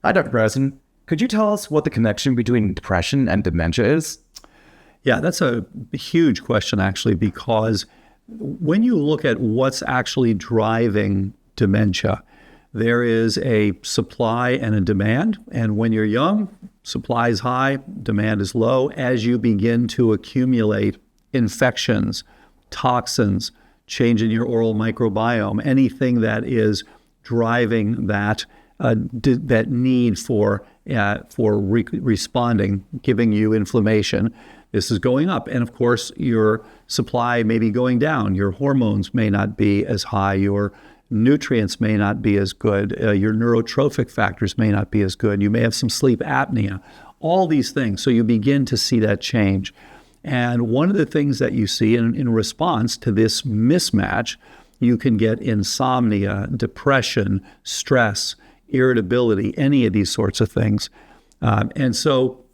Hi, Dr. Bryson. Could you tell us what the connection between depression and dementia is? Yeah, that's a huge question, actually, because when you look at what's actually driving dementia, there is a supply and a demand. And when you're young, supply is high, demand is low. As you begin to accumulate infections, toxins, change in your oral microbiome, anything that is driving that need for responding, giving you inflammation, this is going up. And of course, your supply may be going down. Your hormones may not be as high. Your nutrients may not be as good. Your neurotrophic factors may not be as good. You may have some sleep apnea, all these things. So you begin to see that change. And one of the things that you see in response to this mismatch, you can get insomnia, depression, stress, irritability, any of these sorts of things. And so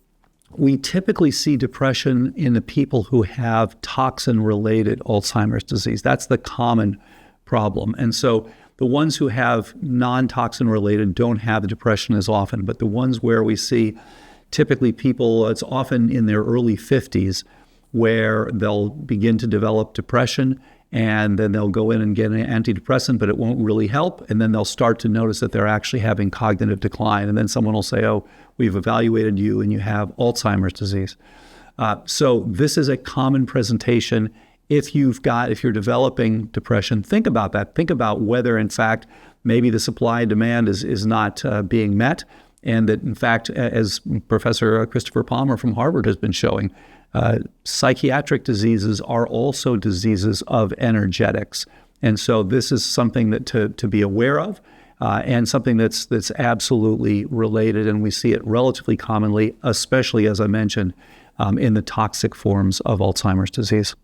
we typically see depression in the people who have toxin-related Alzheimer's disease. That's the common problem. And so the ones who have non-toxin related don't have the depression as often, but the ones where we see typically people, it's often in their early 50s, where they'll begin to develop depression, and then they'll go in and get an antidepressant, but it won't really help. And then they'll start to notice that they're actually having cognitive decline. And then someone will say, oh, we've evaluated you and you have Alzheimer's disease. So this is a common presentation. If you're developing depression, think about that. Think about whether, in fact, maybe the supply and demand is not being met. And that, in fact, as Professor Christopher Palmer from Harvard has been showing, psychiatric diseases are also diseases of energetics. And so this is something that to be aware of, and something that's absolutely related. And we see it relatively commonly, especially, as I mentioned, in the toxic forms of Alzheimer's disease.